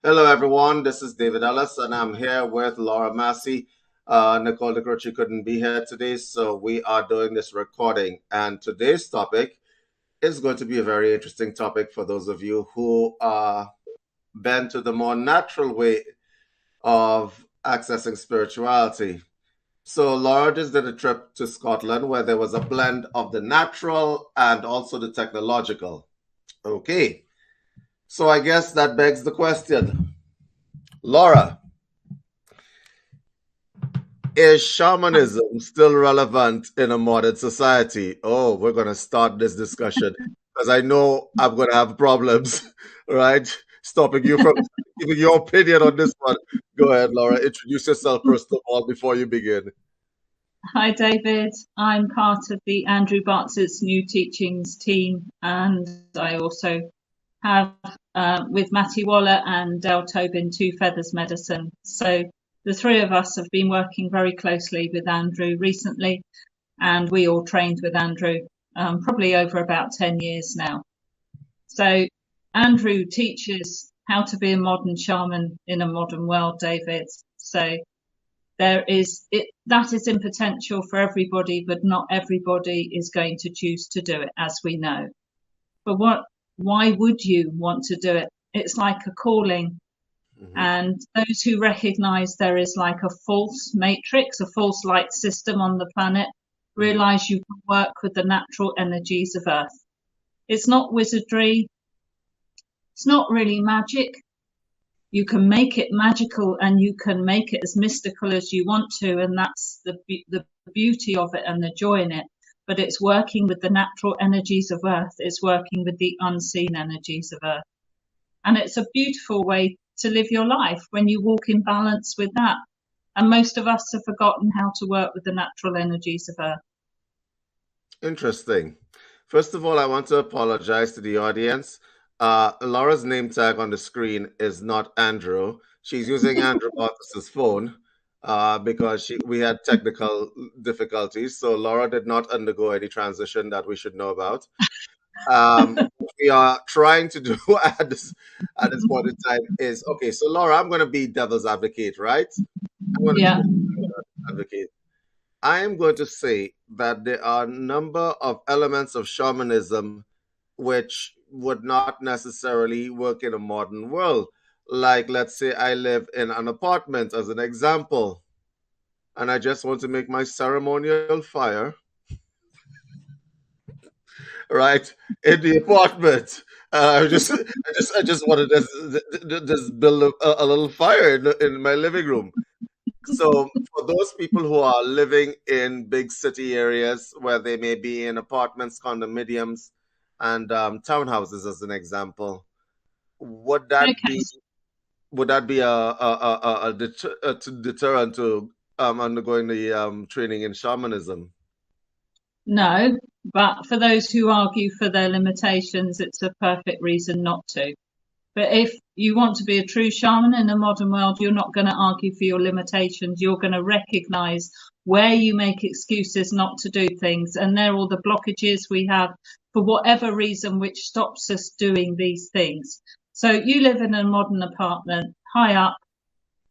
Hello, everyone. This is David Ellis, and I'm here with Laura Massey. Nicole DeCroce couldn't be here today, so we are doing this recording. And today's topic is going to be a very interesting topic for those of you who are bent to the more natural way of accessing spirituality. So, Laura just did a trip to Scotland where there was a blend of the natural and also the technological. Okay, so I guess that begs the question. Laura, is shamanism still relevant in a modern society? Oh, we're going to start this discussion because I know I'm going to have problems, right? Stopping you from giving your opinion on this one. Go ahead, Laura. Introduce yourself first of all before you begin. Hi, David. I'm part of the Andrew Bartz's New Teachings team, and I also have with Matty Waller and Del Tobin Two Feathers Medicine. So the three of us have been working very closely with Andrew recently, and we all trained with Andrew probably over about 10 years now. So Andrew teaches how to be a modern shaman in a modern world, David. So that is in potential for everybody, but not everybody is going to choose to do it, as we know. But why would you want to do it? It's like a calling. And those who recognize there is like a false matrix, a false light system on the planet, realize you can work with the natural energies of Earth. It's not wizardry. It's not really magic. You can make it magical and you can make it as mystical as you want to, and that's the beauty of it and the joy in it. But it's working with the natural energies of Earth. It's working with the unseen energies of Earth. And it's a beautiful way to live your life when you walk in balance with that. And most of us have forgotten how to work with the natural energies of Earth. Interesting. First of all, I want to apologize to the audience. Laura's name tag on the screen is not Andrew. She's using Andrew Bartos's phone because we had technical difficulties. So Laura did not undergo any transition that we should know about. We are trying to do at this point in time is okay. So Laura, I'm going to be devil's advocate, right? I'm going to Yeah. be devil's advocate. I am going to say that there are a number of elements of shamanism which would not necessarily work in a modern world. Like, let's say I live in an apartment, as an example, and I just want to make my ceremonial fire, right, in the apartment. I just want to just build a little fire in my living room. So for those people who are living in big city areas where they may be in apartments, condominiums, and townhouses, as an example, would that Okay. be a deterrent to undergoing the training in shamanism? No, but for those who argue for their limitations, it's a perfect reason not to. But if you want to be a true shaman in the modern world, you're not going to argue for your limitations. You're going to recognize where you make excuses not to do things. And they're all the blockages we have for whatever reason, which stops us doing these things. So you live in a modern apartment high up.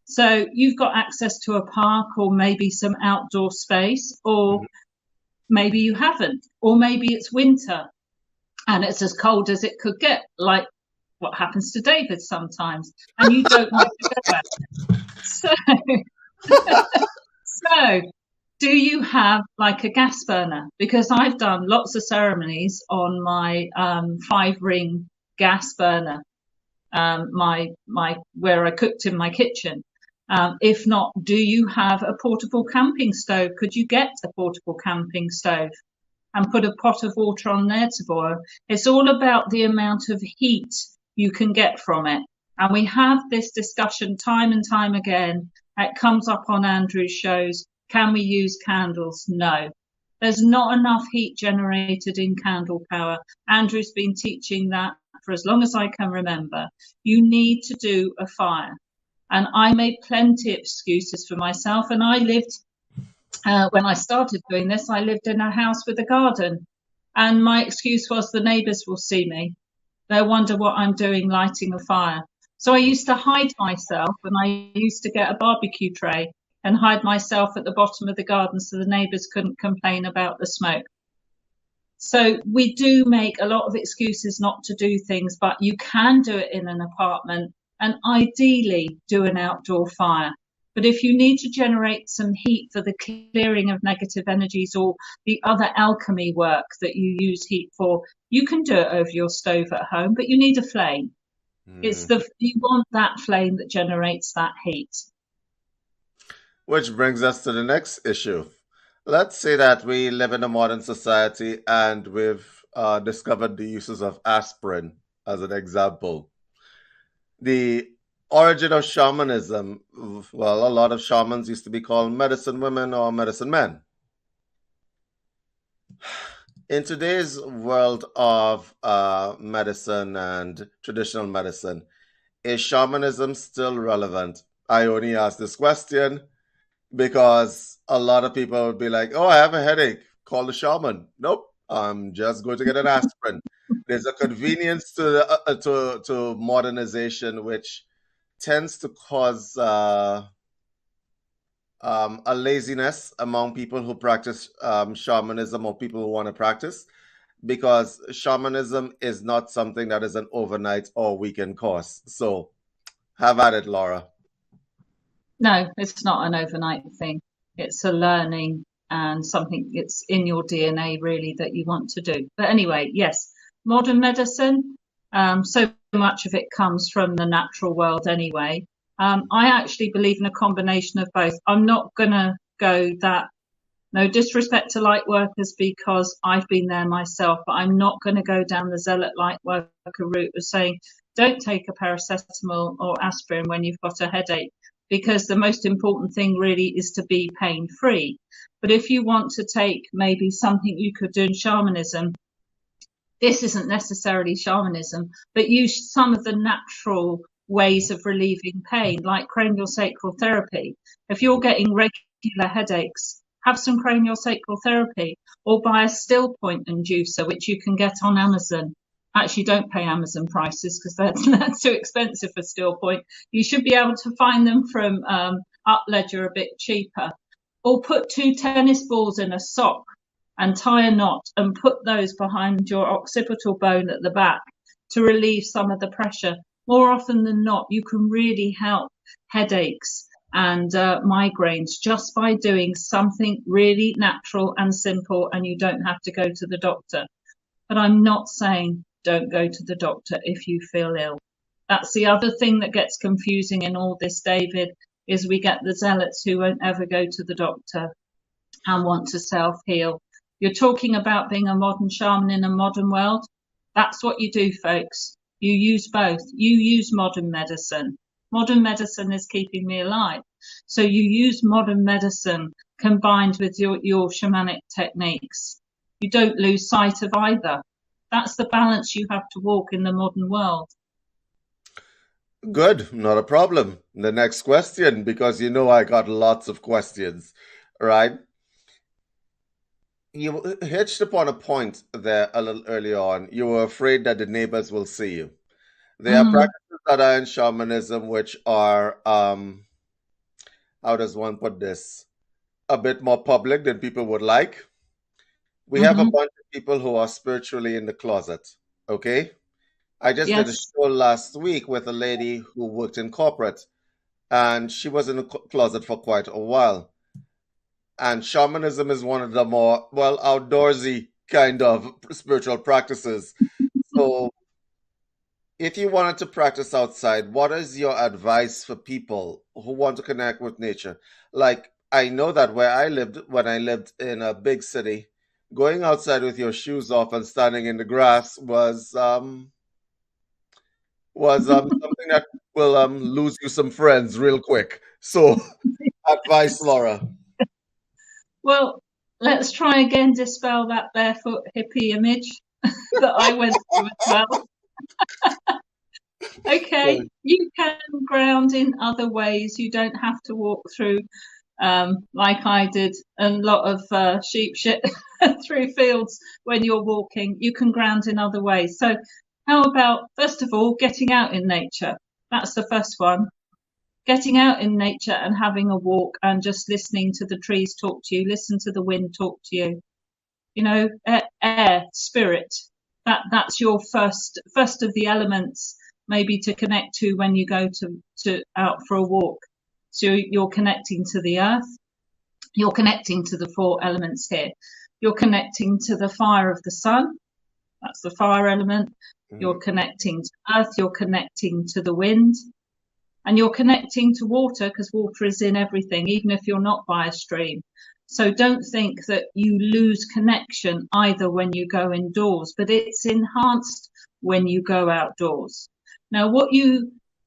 So you've got access to a park or maybe some outdoor space, or maybe you haven't, or maybe it's winter and it's as cold as it could get, like what happens to David sometimes, and you don't want to go there. So do you have like a gas burner? Because I've done lots of ceremonies on my 5-ring gas burner, my where I cooked in my kitchen. If not, do you have a portable camping stove? Could you get a portable camping stove and put a pot of water on there to boil? It's all about the amount of heat you can get from it. And we have this discussion time and time again. It comes up on Andrew's shows. Can we use candles? No. There's not enough heat generated in candle power. Andrew's been teaching that for as long as I can remember. You need to do a fire. And I made plenty of excuses for myself. And I lived, when I started doing this, I lived in a house with a garden. And my excuse was the neighbours will see me. They'll wonder what I'm doing lighting a fire. So I used to hide myself, and I used to get a barbecue tray and hide myself at the bottom of the garden so the neighbours couldn't complain about the smoke. So we do make a lot of excuses not to do things, but you can do it in an apartment and ideally do an outdoor fire. But if you need to generate some heat for the clearing of negative energies or the other alchemy work that you use heat for, you can do it over your stove at home, but you need a flame. It's you want that flame that generates that heat. Which brings us to the next issue. Let's say that we live in a modern society and we've discovered the uses of aspirin as an example. The origin of shamanism, well, a lot of shamans used to be called medicine women or medicine men. In today's world of medicine and traditional medicine, is shamanism still relevant? I only ask this question because a lot of people would be like, oh, I have a headache, call the shaman. Nope, I'm just going to get an aspirin. There's a convenience to modernization, which tends to cause a laziness among people who practice shamanism or people who want to practice, because shamanism is not something that is an overnight or weekend course. So have at it, Laura. No, it's not an overnight thing. It's a learning and something it's in your DNA really that you want to do. But anyway, yes, modern medicine, so much of it comes from the natural world anyway. I actually believe in a combination of both. I'm not going to go that, no disrespect to light workers because I've been there myself, but I'm not going to go down the zealot light worker route of saying, don't take a paracetamol or aspirin when you've got a headache, because the most important thing really is to be pain free. But if you want to take maybe something you could do in shamanism, this isn't necessarily shamanism, but use some of the natural ways of relieving pain, like craniosacral therapy. If you're getting regular headaches, have some craniosacral therapy, or buy a still point inducer, which you can get on Amazon. Actually, don't pay Amazon prices because that's too expensive for still point. You should be able to find them from Upledger a bit cheaper. Or put 2 tennis balls in a sock and tie a knot and put those behind your occipital bone at the back to relieve some of the pressure. More often than not, you can really help headaches and migraines just by doing something really natural and simple, and you don't have to go to the doctor. But I'm not saying don't go to the doctor if you feel ill. That's the other thing that gets confusing in all this, David, is we get the zealots who won't ever go to the doctor and want to self-heal. You're talking about being a modern shaman in a modern world. That's what you do, folks. You use both. You use modern medicine. Modern medicine is keeping me alive. So you use modern medicine combined with your shamanic techniques. You don't lose sight of either. That's the balance you have to walk in the modern world. Good, not a problem. The next question, because you know I got lots of questions, right? You hitched upon a point there a little earlier on. You were afraid that the neighbors will see you. There are practices that are in shamanism which are, how does one put this? A bit more public than people would like. We have a bunch of people who are spiritually in the closet, okay? I just did a show last week with a lady who worked in corporate, and she was in the closet for quite a while. And shamanism is one of the more, well, outdoorsy kind of spiritual practices. So if you wanted to practice outside, what is your advice for people who want to connect with nature? Like, I know that where I lived, when I lived in a big city, going outside with your shoes off and standing in the grass was something that will lose you some friends real quick. So, advice, Laura. Well, let's try again dispel that barefoot hippie image that I went through as well. Okay, you can ground in other ways. You don't have to walk through, like I did, a lot of sheep shit through fields when you're walking. You can ground in other ways. So how about, first of all, getting out in nature? That's the first one. Getting out in nature and having a walk and just listening to the trees talk to you, listen to the wind talk to you. You know, air, spirit. That's your first of the elements, maybe to connect to when you go to out for a walk. So you're connecting to the earth. You're connecting to the 4 elements here. You're connecting to the fire of the sun. That's the fire element. You're connecting to earth. You're connecting to the wind. And you're connecting to water, because water is in everything, even if you're not by a stream. So don't think that you lose connection either when you go indoors, but it's enhanced when you go outdoors. Now, what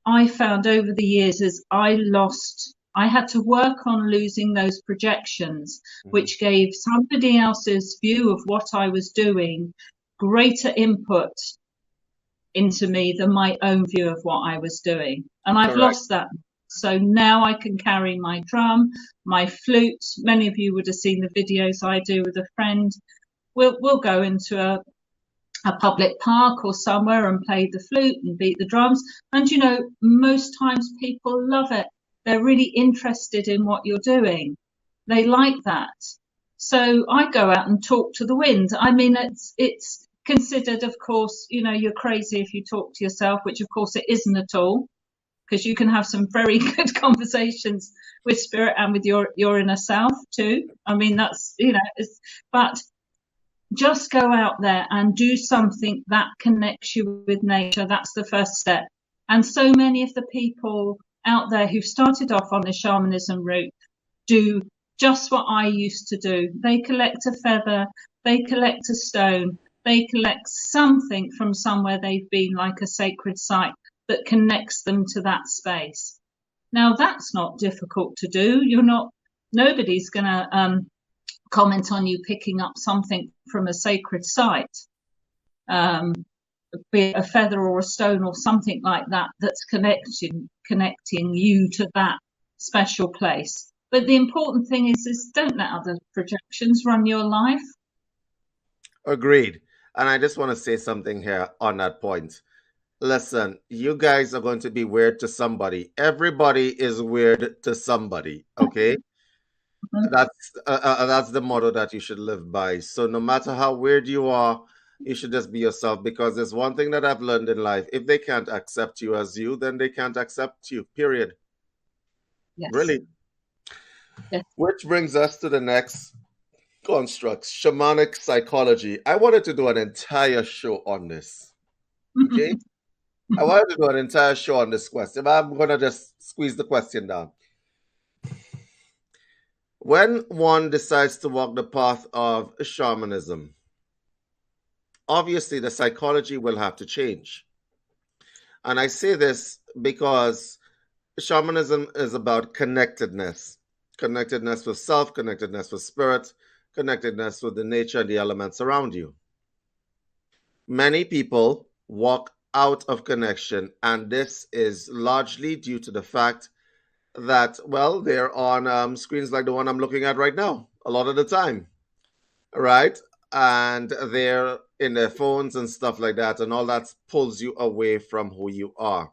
I found over the years is I had to work on losing those projections, which gave somebody else's view of what I was doing greater input into me than my own view of what I was doing. And I've lost that. So now I can carry my drum, my flute. Many of you would have seen the videos I do with a friend. We'll go into a public park or somewhere and play the flute and beat the drums. And, you know, most times people love it. They're really interested in what you're doing. They like that. So I go out and talk to the wind. I mean, it's considered, of course, you know, you're crazy if you talk to yourself, which of course it isn't at all, because you can have some very good conversations with spirit and with your inner self too. I mean, that's, you know, but just go out there and do something that connects you with nature. That's the first step. And so many of the people out there who've started off on the shamanism route do just what I used to do. They collect a feather, they collect a stone, they collect something from somewhere they've been, like a sacred site, that connects them to that space. Now, that's not difficult to do. Nobody's going to comment on you picking up something from a sacred site, be it a feather or a stone or something like that, that's connecting you to that special place. But the important thing is don't let other projections run your life. Agreed. And I just want to say something here on that point. Listen, you guys are going to be weird to somebody. Everybody is weird to somebody, okay? That's the motto that you should live by. So no matter how weird you are, you should just be yourself, because there's one thing that I've learned in life. If they can't accept you as you, then they can't accept you, period. Yes. Really. Yes. Which brings us to the next construct, shamanic psychology. I wanted to do an entire show on this. Okay? I wanted to do an entire show on this question, but I'm going to just squeeze the question down. When one decides to walk the path of shamanism, obviously the psychology will have to change. And I say this because shamanism is about connectedness with self, connectedness with spirit, connectedness with the nature and the elements around you. Many people walk out of connection, and this is largely due to the fact that, well, they're on screens like the one I'm looking at right now a lot of the time, right? And they're in their phones and stuff like that, and all that pulls you away from who you are.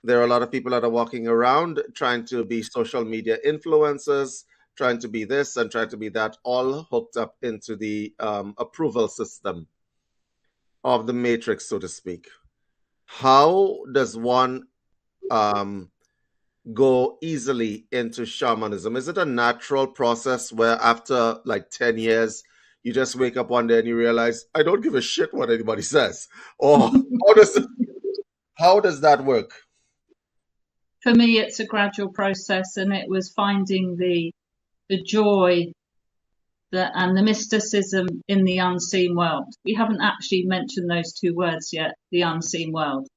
There are a lot of people that are walking around trying to be social media influencers, trying to be this and trying to be that, all hooked up into the approval system of the matrix, so to speak. How does one go easily into shamanism? Is it a natural process where after like 10 years, you just wake up one day and you realize, I don't give a shit what anybody says? Or how does that work? For me, it's a gradual process, and it was finding the joy and the mysticism in the unseen world. We haven't actually mentioned those two words yet, the unseen world.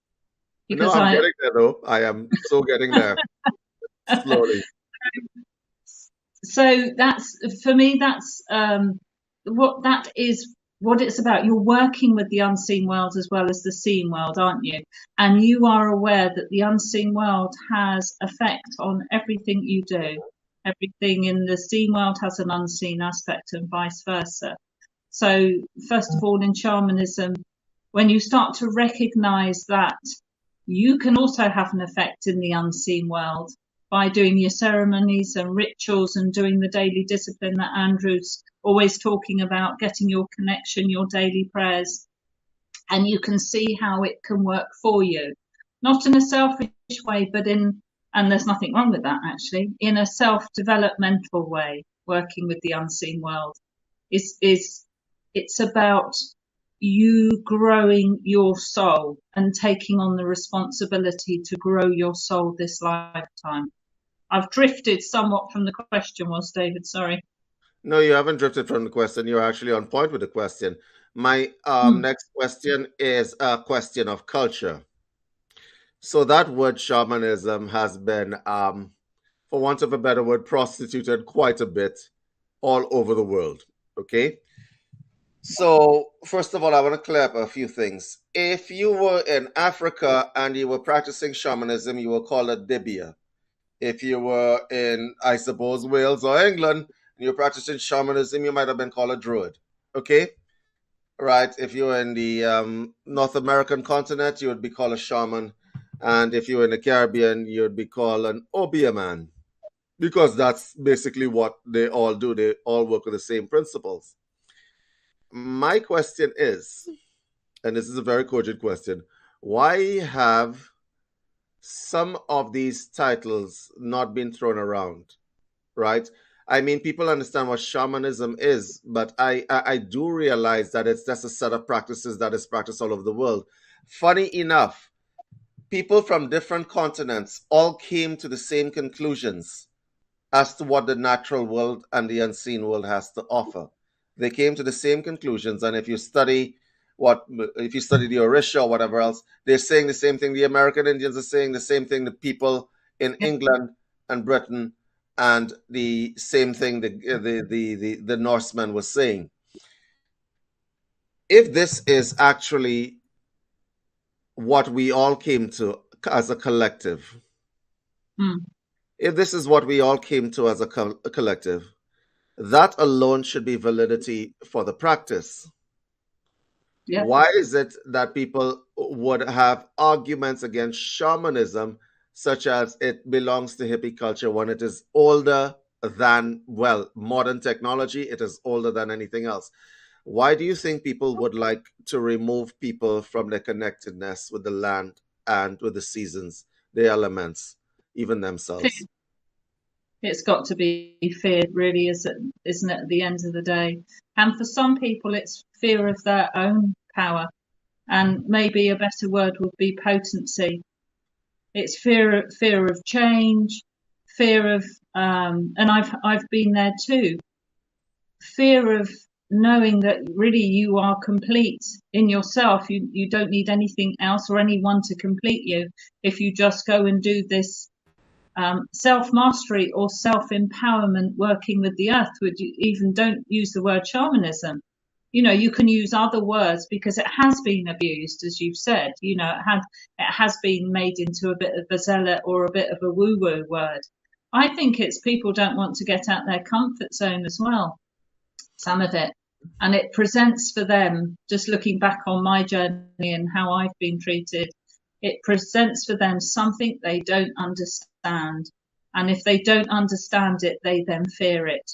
Because I'm getting there, though. I am so getting there slowly. So for me, that's what it's about. You're working with the unseen world as well as the seen world, aren't you? And you are aware that the unseen world has effect on everything you do. Everything in the seen world has an unseen aspect, and vice versa. So first of all, in shamanism, when you start to recognize that you can also have an effect in the unseen world by doing your ceremonies and rituals and doing the daily discipline that Andrew's always talking about, getting your connection, your daily prayers. And you can see how it can work for you, not in a selfish way, but and there's nothing wrong with that actually, in a self-developmental way, working with the unseen world. It's about you growing your soul and taking on the responsibility to grow your soul this lifetime. I've drifted somewhat from the question, was David, sorry. No, you haven't drifted from the question. You're actually on point with the question. My next question is a question of culture. So that word shamanism has been, for want of a better word, prostituted quite a bit all over the world. Okay. So first of all, I want to clear up a few things. If you were in Africa and you were practicing shamanism, you were called a dibia. If you were in, I suppose, Wales or England, and you're practicing shamanism, you might have been called a druid. Okay? Right? If you were in the North American continent, you would be called a shaman. And if you were in the Caribbean, you would be called an obia man. Because that's basically what they all do. They all work with the same principles. My question is, and this is a very cogent question, why have some of these titles not been thrown around, right? I mean, people understand what shamanism is, but I do realize that it's just a set of practices that is practiced all over the world. Funny enough, people from different continents all came to the same conclusions as to what the natural world and the unseen world has to offer. They came to the same conclusions, and if you study the Orisha or whatever else, they're saying the same thing. The American Indians are saying the same thing. The people in England and Britain, and the same thing the Norsemen were saying. If this is actually what we all came to as a collective, if this is what we all came to as a collective, that alone should be validity for the practice. Yeah. Why is it that people would have arguments against shamanism, such as it belongs to hippie culture, when it is older than, well, modern technology? It is older than anything else. Why do you think people would like to remove people from their connectedness with the land and with the seasons, the elements, even themselves? It's got to be feared, really, isn't it, at the end of the day? And for some people, it's fear of their own power. And maybe a better word would be potency. It's fear of change, fear of, and I've been there too. Fear of knowing that really you are complete in yourself. You don't need anything else or anyone to complete you. If you just go and do this self-mastery or self-empowerment working with the earth, even don't use the word shamanism. You can use other words because it has been abused, as you've said. It has been made into a bit of a zealot or a bit of a woo-woo word. I think it's people don't want to get out their comfort zone as well, some of it. And it presents for them, just looking back on my journey and how I've been treated, it presents for them something they don't understand. And if they don't understand it, they then fear it.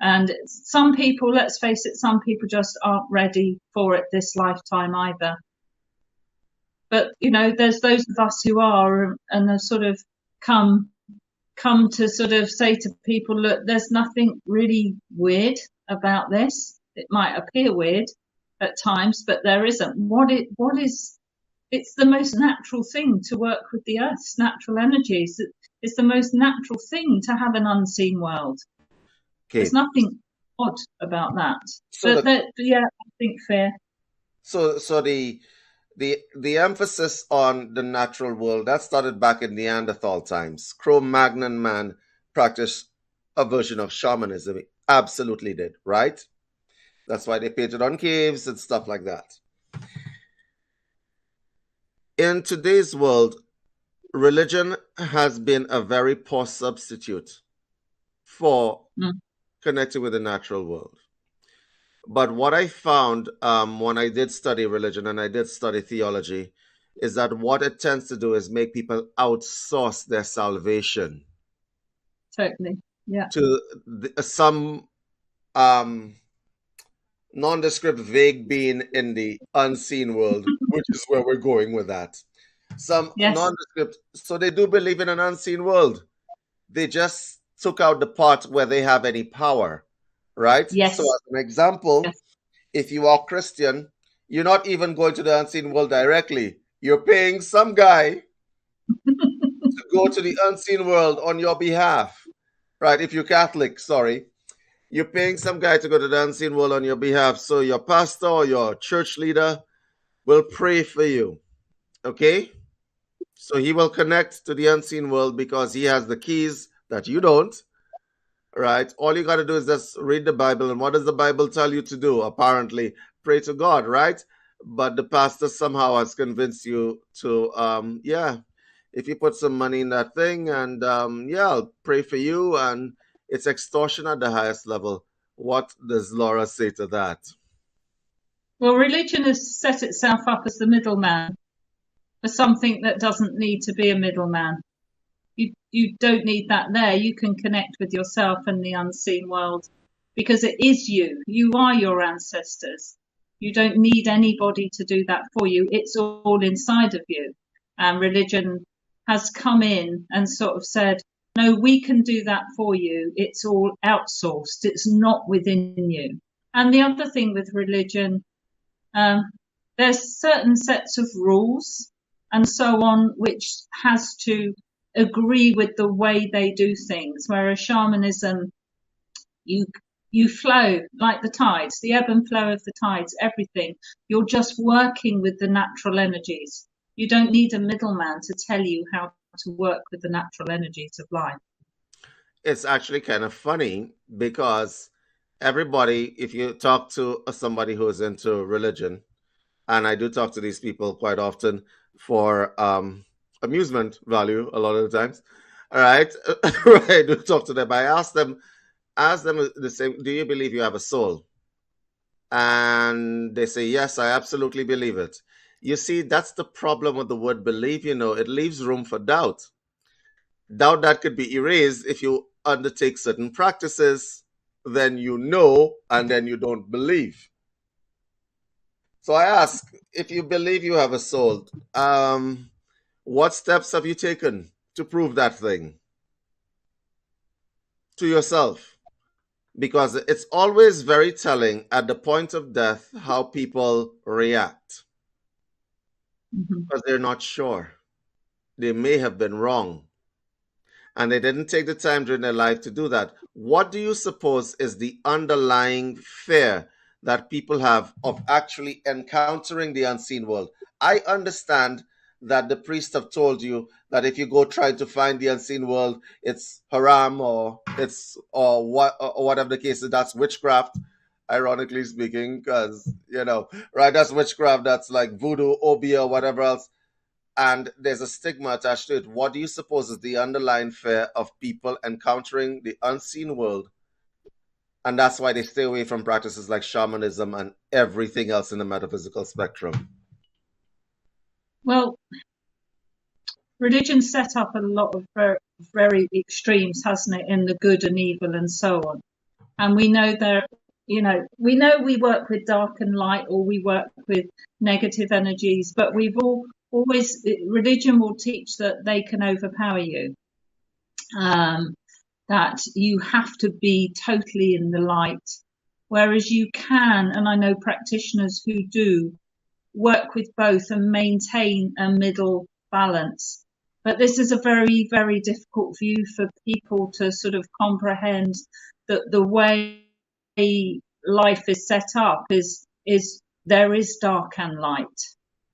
And some people, let's face it, some people just aren't ready for it this lifetime either. But, there's those of us who are and have sort of come to sort of say to people, look, there's nothing really weird about this. It might appear weird at times, but there isn't. It's the most natural thing to work with the earth's natural energies. It's the most natural thing to have an unseen world. Okay. There's nothing odd about that. So I think fair. So the emphasis on the natural world, that started back in Neanderthal times. Cro-Magnon man practiced a version of shamanism. He absolutely did, right? That's why they painted on caves and stuff like that. In today's world, religion has been a very poor substitute for connecting with the natural world. But what I found when I did study religion and I did study theology is that what it tends to do is make people outsource their salvation Totally. Yeah. to some um, nondescript, vague being in the unseen world, which is where we're going with that. Some Yes. nondescript, so they do believe in an unseen world. They just took out the part where they have any power, right? So, Yes. as an example, Yes. if you are Christian, you're not even going to the unseen world directly. You're paying some guy to go to the unseen world on your behalf, right? If you're Catholic, sorry, you're paying some guy to go to the unseen world on your behalf. So your pastor or your church leader will pray for you, okay? So he will connect to the unseen world because he has the keys that you don't, right? All you got to do is just read the Bible. And what does the Bible tell you to do? Apparently, pray to God, right? But the pastor somehow has convinced you to, yeah, if you put some money in that thing and, yeah, I'll pray for you. And it's extortion at the highest level. What does Laura say to that? Well, religion has set itself up as the middleman for something that doesn't need to be a middleman. You don't need that there. You can connect with yourself and the unseen world because it is you. You are your ancestors. You don't need anybody to do that for you. It's all inside of you. And religion has come in and sort of said, no, we can do that for you. It's all outsourced. It's not within you. And the other thing with religion, there's certain sets of rules and so on, which has to agree with the way they do things. Whereas shamanism, you flow like the tides, the ebb and flow of the tides, everything. You're just working with the natural energies. You don't need a middleman to tell you how to work with the natural energies of life. It's actually kind of funny because everybody, if you talk to somebody who's into religion, and I do talk to these people quite often for amusement value a lot of the times. All right, right. I do talk to them. I ask them the same. Do you believe you have a soul? And they say, yes, I absolutely believe it. You see, that's the problem with the word believe. It leaves room for doubt. Doubt that could be erased if you undertake certain practices. Then you know, and then you don't believe. So I ask, if you believe you have a soul, what steps have you taken to prove that thing to yourself? Because it's always very telling at the point of death how people react because they're not sure. They may have been wrong and they didn't take the time during their life to do that. What do you suppose is the underlying fear that people have of actually encountering the unseen world? I understand that the priests have told you that if you go try to find the unseen world, it's haram or it's or whatever the case is. That's witchcraft, ironically speaking, because right, that's witchcraft. That's like voodoo, obi, or whatever else, and there's a stigma attached to it. What do you suppose is the underlying fear of people encountering the unseen world? And that's why they stay away from practices like shamanism and everything else in the metaphysical spectrum. Well, religion set up a lot of very, very extremes, hasn't it, in the good and evil and so on. And we know we work with dark and light, or we work with negative energies, but we've always, religion will teach that they can overpower you, that you have to be totally in the light, whereas you can, and I know practitioners who do, work with both and maintain a middle balance. But this is a very, very difficult view for people to sort of comprehend, that the way life is set up is there is dark and light.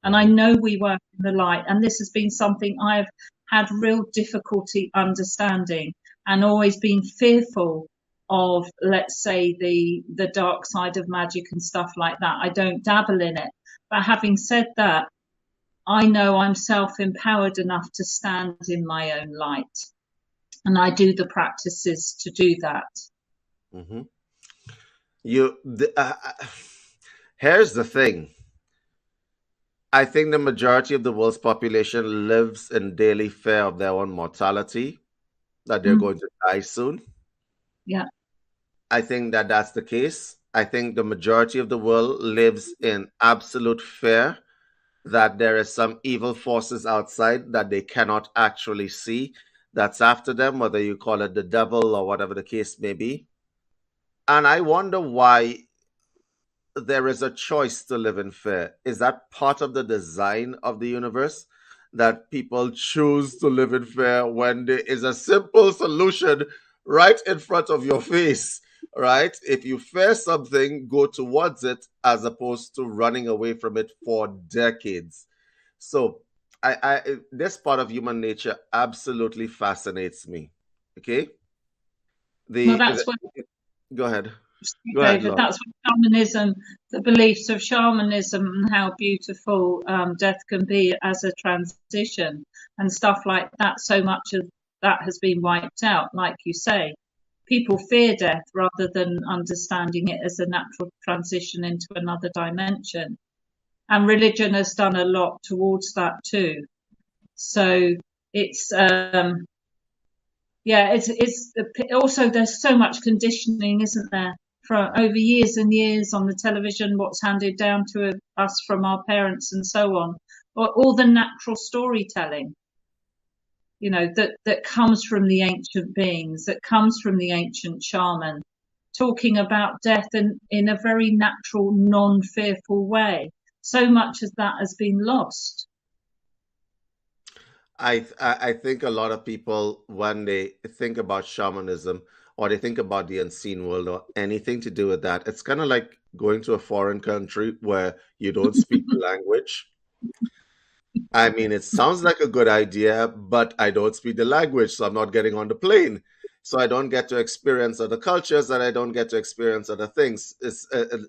And I know we work in the light, and this has been something I've had real difficulty understanding and always been fearful of, let's say, the dark side of magic and stuff like that. I don't dabble in it. But having said that, I know I'm self-empowered enough to stand in my own light. And I do the practices to do that. Mm-hmm. Here's the thing. I think the majority of the world's population lives in daily fear of their own mortality, that they're Mm, going to die soon. yeah. I think that that's the case. I think the majority of the world lives in absolute fear that there is some evil forces outside that they cannot actually see that's after them, whether you call it the devil or whatever the case may be. And I wonder why there is a choice to live in fear. Is that part of the design of the universe? That people choose to live in fear when there is a simple solution right in front of your face, right? If you fear something, go towards it as opposed to running away from it for decades. So, this part of human nature absolutely fascinates me. Okay, Well, the that's what, go ahead, go ahead, David, Laura. that's what shamanism, the beliefs of shamanism, and how beautiful death can be as a transition and stuff like that. So much of that has been wiped out, like you say. People fear death rather than understanding it as a natural transition into another dimension. And religion has done a lot towards that too. So it's yeah, it's also there's so much conditioning, isn't there, for over years and years on the television, what's handed down to us from our parents and so on, or all the natural storytelling, that comes from the ancient beings, that comes from the ancient shaman, talking about death in a very natural, non-fearful way. So much of that has been lost. I think a lot of people, when they think about shamanism or they think about the unseen world or anything to do with that, it's kind of like going to a foreign country where you don't speak the language. I mean, it sounds like a good idea, but I don't speak the language, so I'm not getting on the plane. So I don't get to experience other cultures and I don't get to experience other things.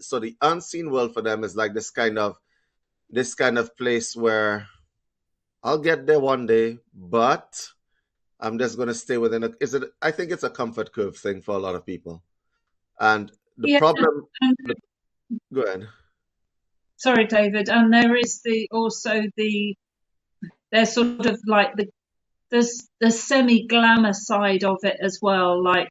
So the unseen world for them is like this kind of place where I'll get there one day, but I'm just going to stay within a. Is it? I think it's a comfort curve thing for a lot of people. And the Yeah, problem. and The, go ahead. sorry, David, and there is there's sort of like there's the semi-glamour side of it as well, like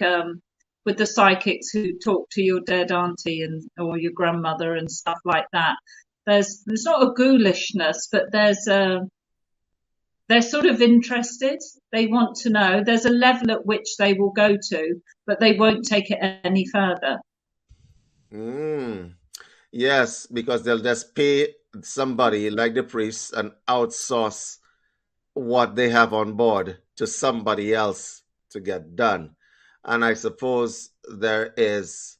um, with the psychics who talk to your dead auntie and or your grandmother and stuff like that. There's not a ghoulishness, but they're sort of interested. They want to know. There's a level at which they will go to, but they won't take it any further. Mm, yes, because they'll just pay somebody like the priest and outsource what they have on board to somebody else to get done. And I suppose there is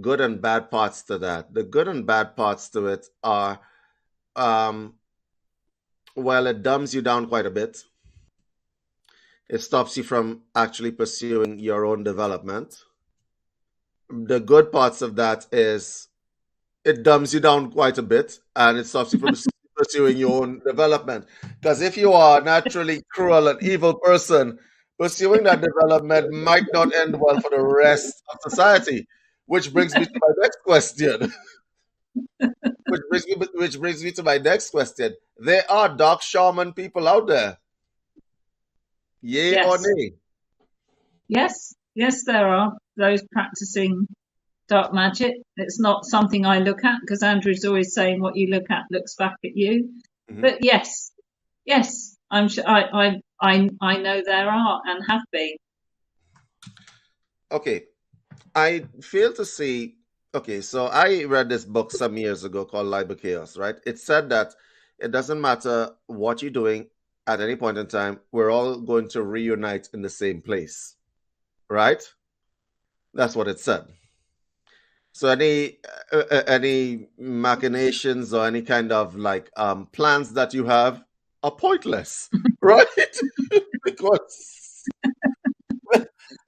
good and bad parts to that. The good and bad parts to it are, um, well, it dumbs you down quite a bit. It stops you from actually pursuing your own development. The good parts of that is it dumbs you down quite a bit and it stops you from pursuing your own development. Because if you are a naturally cruel and evil person, pursuing that development might not end well for the rest of society. Which brings me to my next question. which brings me to my next question. There are dark shaman people out there. Yay or Yes, nay? yes, there are those practicing dark magic. It's not something I look at because Andrew's always saying what you look at looks back at you. Mhm. But yes, I'm sure I know there are and have been. Okay, I fail to see. Okay, so I read this book some years ago called Liber Chaos, right? It said that it doesn't matter what you're doing at any point in time, we're all going to reunite in the same place, right? That's what it said. So any machinations or any kind of like plans that you have are pointless, right? Because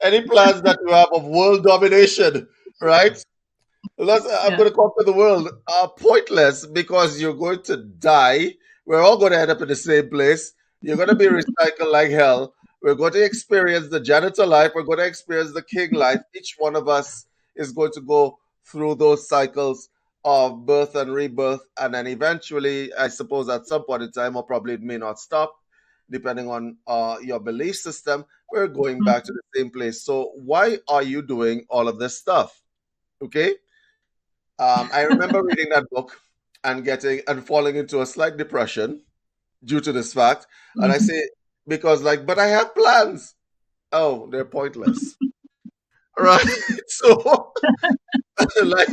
any plans that you have of world domination, right? I'm Yeah, going to conquer the world are pointless because you're going to die. We're all going to end up in the same place. You're going to be recycled like hell. We're going to experience the janitor life. We're going to experience the king life. Each one of us is going to go through those cycles of birth and rebirth, and then eventually, I suppose at some point in time, or probably it may not stop, depending on your belief system, we're going back to the same place. So why are you doing all of this stuff? Okay. I remember reading that book and getting and falling into a slight depression due to this fact. And I say, because like, but I have plans. Oh, they're pointless. Right. So like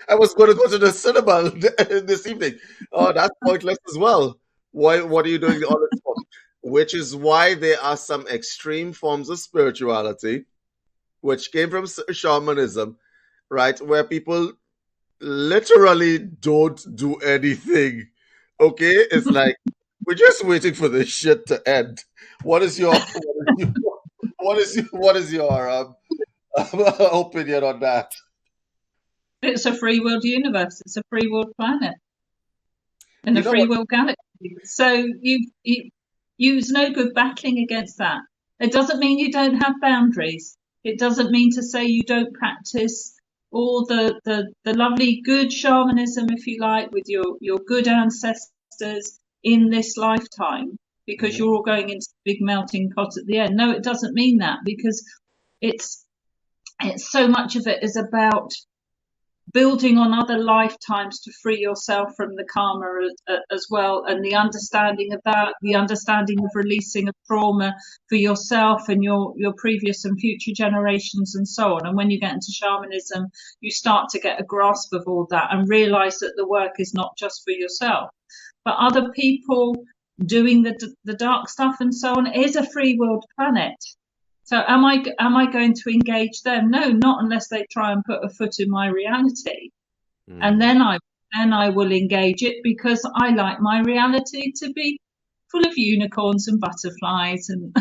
I was going to go to the cinema this evening. Oh, that's pointless as well. Why? What are you doing all this for? Which is why there are some extreme forms of spirituality, which came from shamanism, right, where people literally don't do anything. Okay, it's like we're just waiting for this shit to end. What is your what is your opinion on that? It's a free world universe. It's a free world planet in You a know free what? world galaxy. So you use no good battling against that. It doesn't mean you don't have boundaries. It doesn't mean to say you don't practice all the lovely good shamanism, if you like, with your good ancestors in this lifetime, because you're all going into the big melting pot at the end. No, it doesn't mean that, because it's so much of it is about building on other lifetimes to free yourself from the karma as well, and the understanding of that, the understanding of releasing of trauma for yourself and your previous and future generations and so on. And when you get into shamanism, you start to get a grasp of all that and realize that the work is not just for yourself, but other people doing the dark stuff and so on. It is a free world planet. So am I going to engage them? No, not unless they try and put a foot in my reality. And then I will engage it, because I like my reality to be full of unicorns and butterflies, and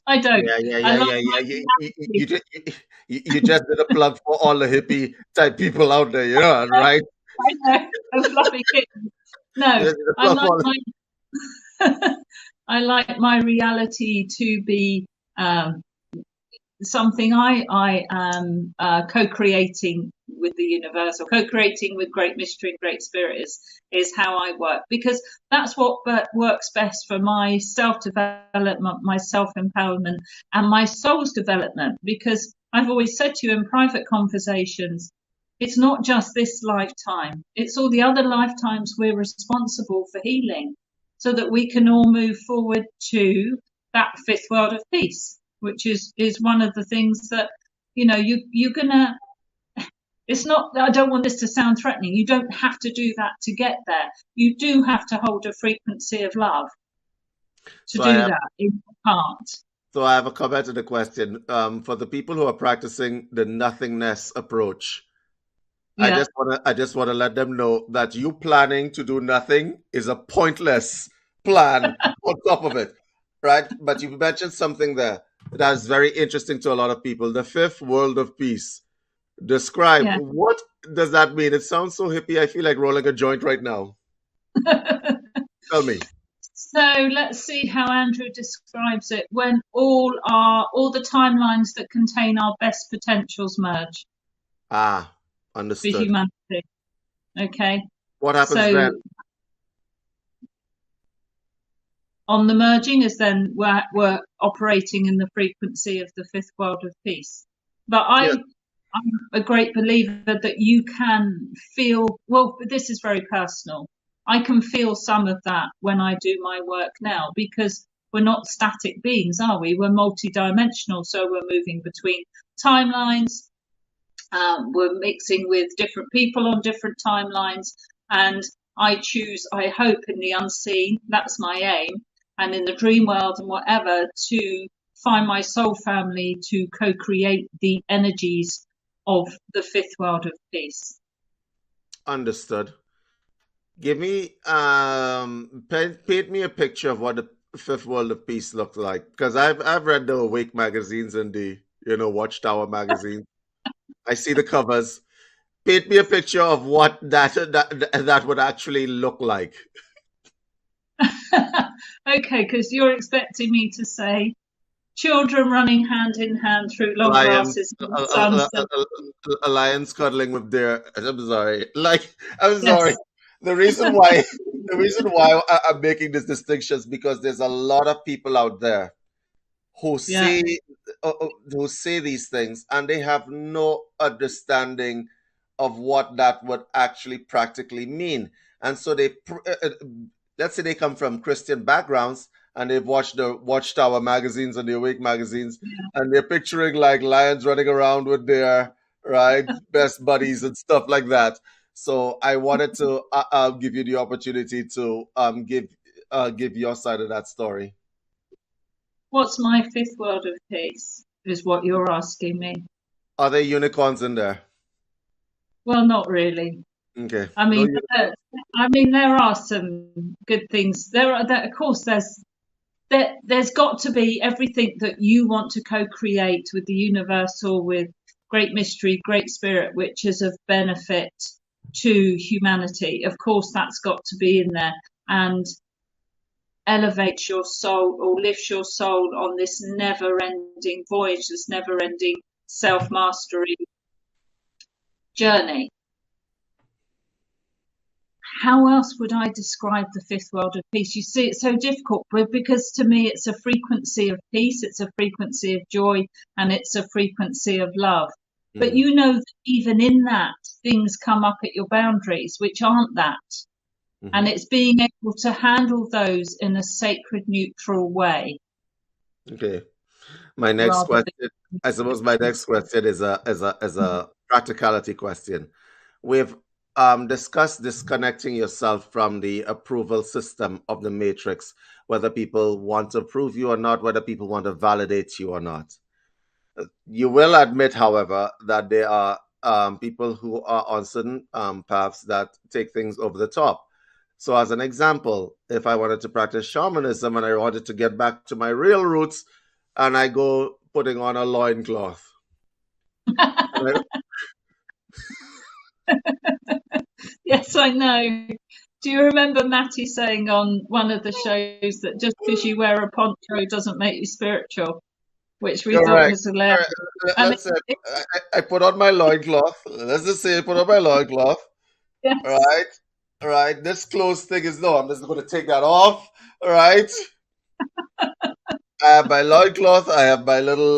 I don't. I love You just did a plug for all the hippie type people out there, you know, right? I know, a fluffy kitten. No, You just did a I plug like for my I like my reality to be something I am co-creating with the universe, or co-creating with Great Mystery and Great Spirit is how I work, because that's what works best for my self-development, my self-empowerment, and my soul's development. Because I've always said to you in private conversations, it's not just this lifetime, it's all the other lifetimes we're responsible for healing, so that we can all move forward to that fifth world of peace, which is one of the things that, you know, you're gonna, it's not, I don't want this to sound threatening, you don't have to do that to get there. You do have to hold a frequency of love to do that in part. So I have a comment to the question. For the people who are practicing the nothingness approach, Yeah. I just want to let them know that you planning to do nothing is a pointless plan on top of it, right? But you mentioned something there that is very interesting to a lot of people. The fifth world of peace. Describe, Yeah. what does that mean? It sounds so hippie. I feel like rolling a joint right now. Tell me. So let's see how Andrew describes it. When all the timelines that contain our best potentials merge Ah, for understood. humanity. Okay. What happens So then? on the merging is then we're operating in the frequency of the fifth world of peace. But Yeah. I'm a great believer that you can feel, well, this is very personal. I can feel some of that when I do my work now, because we're not static beings, are we? We're multidimensional. So we're moving between timelines. We're mixing with different people on different timelines. And I choose, I hope, in the unseen, that's my aim, and in the dream world and whatever, to find my soul family to co-create the energies of the fifth world of peace. Understood. Give me paint me a picture of what the fifth world of peace looks like. Because I've read the Awake magazines and the, you know, Watchtower magazines. I see the covers. Paint me a picture of what that would actually look like. Okay, because you're expecting me to say children running hand in hand through long Lions, grasses in the sunset. a lions cuddling with their. I'm sorry. Like, I'm sorry. Yes, The reason why, the reason why I'm making this distinction is because there's a lot of people out there who yeah. say these things, and they have no understanding of what that would actually practically mean. And so let's say they come from Christian backgrounds, and they've watched the Watchtower magazines and the Awake magazines, and they're picturing like lions running around with their right best buddies and stuff like that. So I wanted to give you the opportunity to give your side of that story. What's my fifth world of peace is what you're asking me. Are there unicorns in there? Well, not really. Okay. I No mean, unicorns. there are some good things. Of course, there's got to be everything that you want to co-create with the universal, with great mystery, great spirit, which is of benefit to humanity. Of course, that's got to be in there and elevates your soul or lifts your soul on this never-ending voyage, this never-ending self-mastery journey. How else would I describe the fifth world of peace? You see, it's so difficult because to me it's a frequency of peace, it's a frequency of joy, and it's a frequency of love. But you know that even in that, things come up at your boundaries, which aren't that. And it's being able to handle those in a sacred, neutral way. Okay. My next question, I suppose my next question is a practicality question. We've discussed disconnecting yourself from the approval system of the matrix, whether people want to approve you or not, whether people want to validate you or not. You will admit, however, that there are people who are on certain paths that take things over the top. So, as an example, if I wanted to practice shamanism and I wanted to get back to my real roots, and I go putting on a loincloth. Yes, I know. Do you remember Matty saying on one of the shows that just because you wear a poncho doesn't make you spiritual? Which we thought was hilarious. Let's say I put on my loincloth. Let's just say I put on my loincloth. Yes. All right. This clothes thing is no. I'm just going to take that off. All right. I have my loincloth. I have my little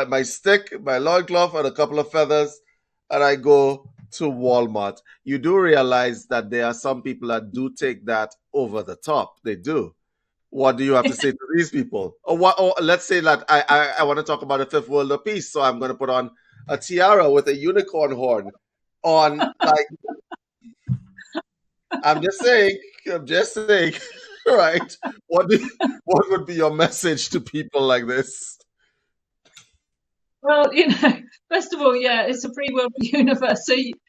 my stick, my loincloth, and a couple of feathers, and I go to Walmart. You do realize that there are some people that do take that over the top. They do. What do you have to say to these people? Or let's say that I want to talk about the fifth world of peace, so I'm going to put on a tiara with a unicorn horn on. Like, I'm just saying, right? What would be your message to people like this? Well, first of all, yeah, it's a free world universe,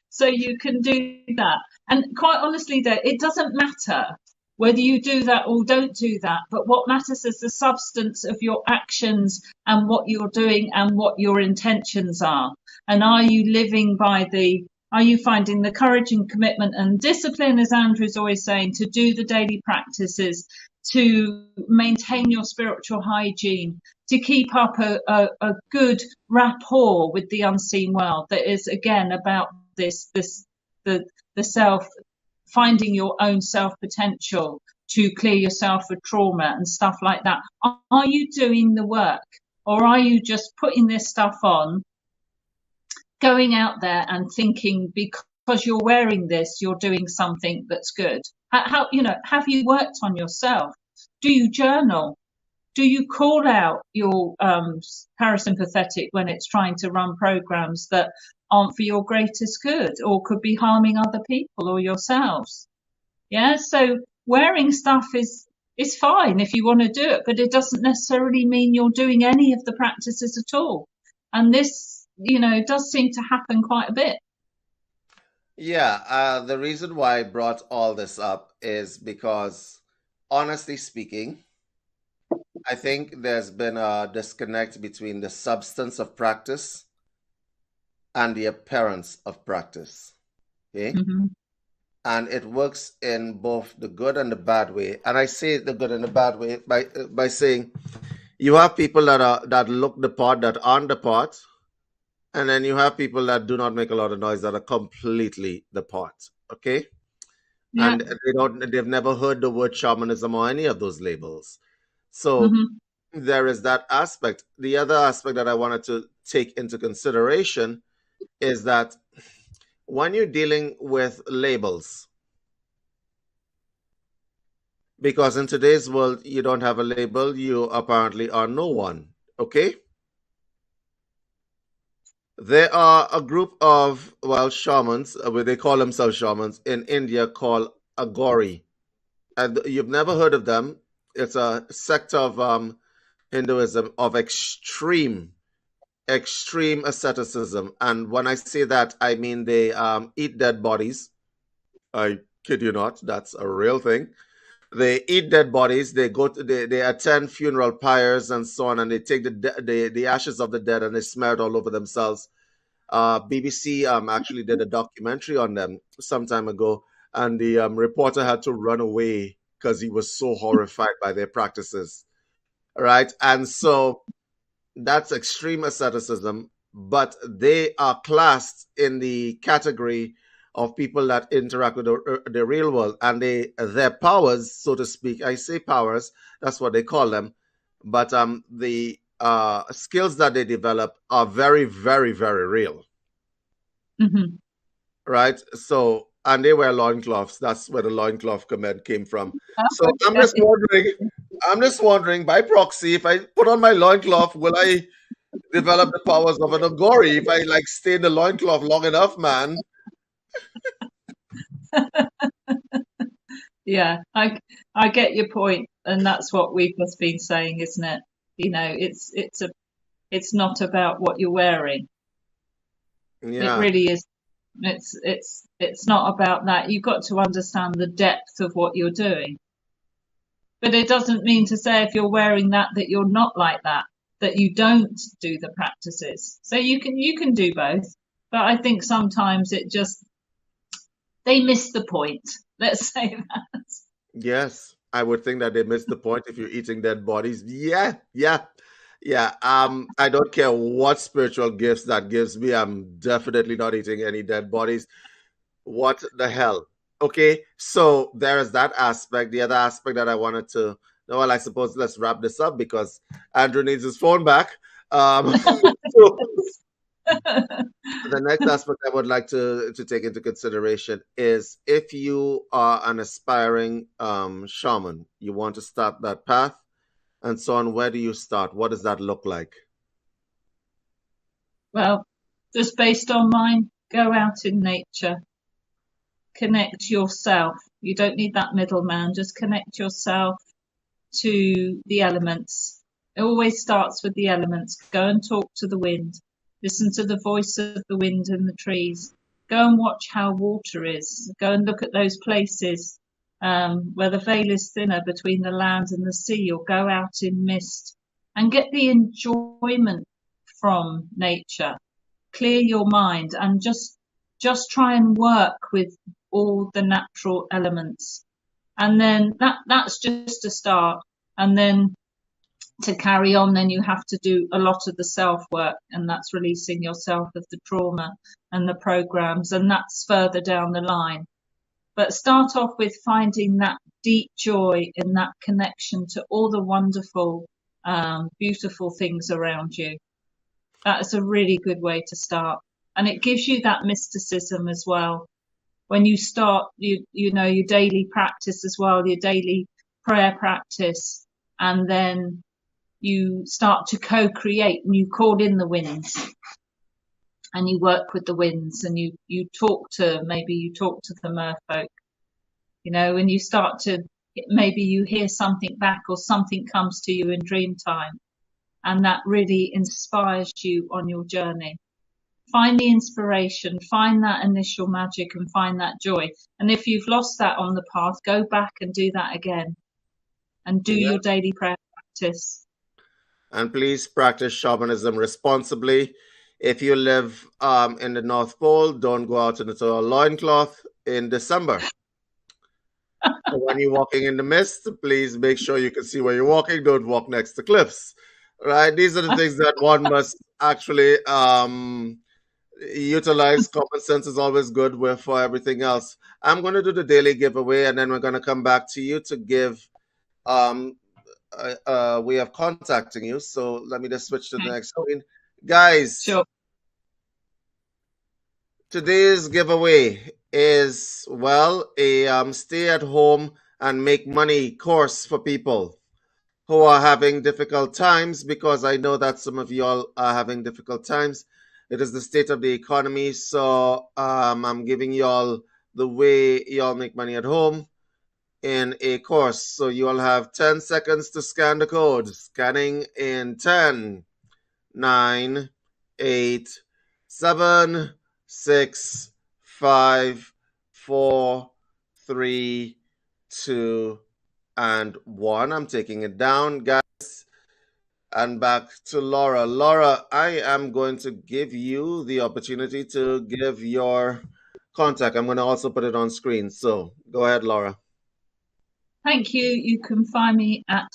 so you can do that. And quite honestly, though, it doesn't matter whether you do that or don't do that. But what matters is the substance of your actions and what you're doing and what your intentions are. And are you living by are you finding the courage and commitment and discipline, as Andrew's always saying, to do the daily practices, to maintain your spiritual hygiene, to keep up a good rapport with the unseen world that is, again, about the self, finding your own self potential to clear yourself of trauma and stuff like that. Are you doing the work, or are you just putting this stuff on, going out there and thinking because you're wearing this, you're doing something that's good? How have you worked on yourself? Do you journal? Do you call out your parasympathetic when it's trying to run programs that aren't for your greatest good or could be harming other people or yourselves? Yeah, so wearing stuff is fine if you want to do it, but it doesn't necessarily mean you're doing any of the practices at all. And this, does seem to happen quite a bit. Yeah, the reason why I brought all this up is because, honestly speaking, I think there's been a disconnect between the substance of practice and the appearance of practice. Okay? And it works in both the good and the bad way. And I say the good and the bad way by saying You have people that look the part, that aren't the part, and then you have people that do not make a lot of noise, that are completely the part. Okay, Yeah. and they've never heard the word shamanism or any of those labels. So Hmm. there is that aspect. The other aspect that I wanted to take into consideration is that when you're dealing with labels, because in today's world, you don't have a label, you apparently are no one. Okay? There are a group of, well, shamans, they call themselves shamans in India called Agori. And you've never heard of them. It's a sect of Hinduism of extreme asceticism. And when I say that, I mean they eat dead bodies. I kid you not, that's a real thing. They eat dead bodies. They attend funeral pyres and so on, and they take the ashes of the dead and they smear it all over themselves. BBC actually did a documentary on them some time ago, and the reporter had to run away because he was so horrified by their practices. Right, and so that's extreme asceticism, but they are classed in the category of people that interact with the real world, and their powers, so to speak. I say powers, that's what they call them, but the skills that they develop are very, very, very real. Hmm. Right? So, and they wear loincloths. That's where the loincloth comment came from. So Okay. I'm just wondering by proxy, if I put on my loincloth, will I develop the powers of an Agori if I like stay in the loincloth long enough, man? Yeah, I get your point, and that's what we've just been saying, isn't it? You know, it's not about what you're wearing. It Yeah, really is. It's not about that. You've got to understand the depth of what you're doing. But it doesn't mean to say if you're wearing that that you're not like that, that you don't do the practices. So you can do both. But I think sometimes they miss the point. Let's say that. yes. I would think that they missed the point if you're eating dead bodies. Yeah, yeah, yeah. I don't care what spiritual gifts that gives me. I'm definitely not eating any dead bodies. What the hell? Okay, so there is that aspect. The other aspect that I wanted to, well, I suppose let's wrap this up because Andrew needs his phone back. So the next aspect I would like to take into consideration is if you are an aspiring shaman, you want to start that path and so on. Where do you start? What does that look like? Well, just based on mine, go out in nature, connect yourself. You don't need that middleman. Just connect yourself to the elements. It always starts with the elements. Go and talk to the wind. Listen to the voice of the wind in the trees. Go and watch how water is. Go and look at those places where the veil is thinner between the land and the sea, or go out in mist and get the enjoyment from nature. Clear your mind and just try and work with all the natural elements. And then that's just a start. And then to carry on, then you have to do a lot of the self work, and that's releasing yourself of the trauma and the programs, and that's further down the line. But start off with finding that deep joy in that connection to all the wonderful, beautiful things around you. That is a really good way to start. And it gives you that mysticism as well. When you start, you know, your daily practice as well, your daily prayer practice, and then you start to co-create and you call in the winds and you work with the winds and you talk to the merfolk, you know, and you start to, maybe you hear something back or something comes to you in dream time, and that really inspires you on your journey. Find the inspiration, find that initial magic and find that joy. And if you've lost that on the path, go back and do that again and do Yeah. your daily prayer practice. And please practice shamanism responsibly. If you live in the North Pole, don't go out into a loincloth in December. When you're walking in the mist, please make sure you can see where you're walking. Don't walk next to cliffs. Right? These are the things that one must actually utilize. Common sense is always good with for everything else. I'm going to do the daily giveaway, and then we're going to come back to you to give um way of contacting you. So let me just switch to the next screen. Guys, Sure. today's giveaway is, well, a stay at home and make money course for people who are having difficult times, because I know that some of y'all are having difficult times. It is the state of the economy. So I'm giving y'all the way y'all make money at home in a course. So you all have 10 seconds to scan the code. Scanning in 10, 9, 8, 7, 6, 5, 4, 3, 2, and 1. I'm taking it down, guys. And back to Laura. Laura, I am going to give you the opportunity to give your contact. I'm going to also put it on screen. So go ahead, Laura. Thank you. You can find me at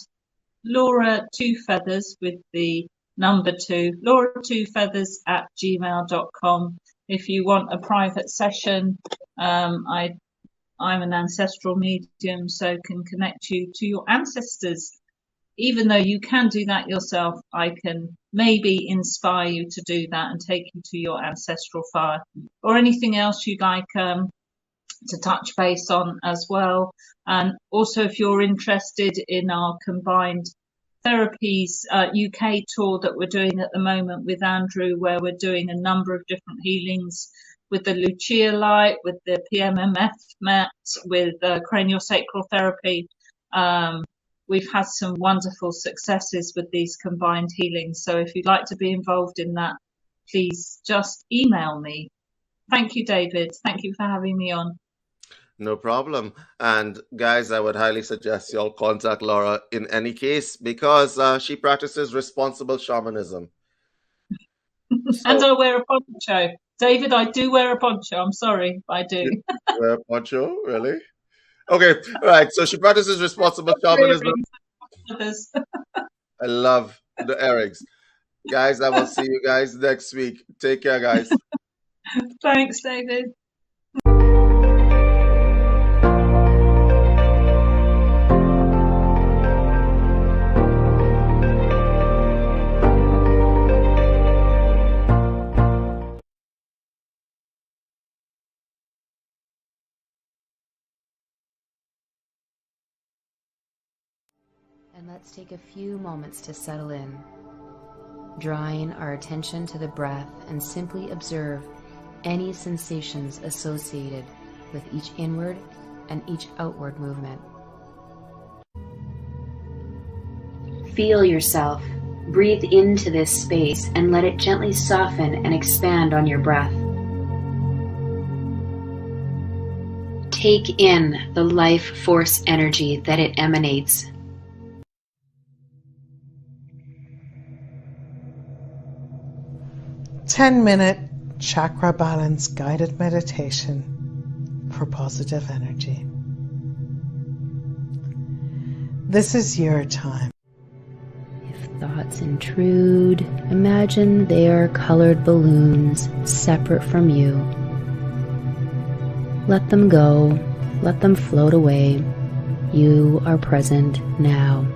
Laura Two Feathers with the number 2, Laura2feathers@gmail.com. If you want a private session, I'm an ancestral medium, so can connect you to your ancestors. Even though you can do that yourself, I can maybe inspire you to do that and take you to your ancestral fire, or anything else you'd like to touch base on as well. And also, if you're interested in our combined therapies UK tour that we're doing at the moment with Andrew, where we're doing a number of different healings with the Lucia light, with the PMMF mat, with craniosacral therapy. We've had some wonderful successes with these combined healings. So if you'd like to be involved in that, please just email me. Thank you, David. Thank you for having me on. No problem. And guys, I would highly suggest y'all contact Laura in any case, because she practices responsible shamanism. And I wear a poncho. David, I do wear a poncho. I'm sorry, I do. You wear a poncho? Really? Okay, all right. So she practices responsible shamanism. I love the earrings. Guys, I will see you guys next week. Take care, guys. Thanks, David. And let's take a few moments to settle in, drawing our attention to the breath and simply observe any sensations associated with each inward and each outward movement. Feel yourself. Breathe into this space and let it gently soften and expand on your breath. Take in the life force energy that it emanates. Ten-minute chakra balance guided meditation for positive energy. This is your time. If thoughts intrude, imagine they are colored balloons separate from you. Let them go, let them float away. You are present now.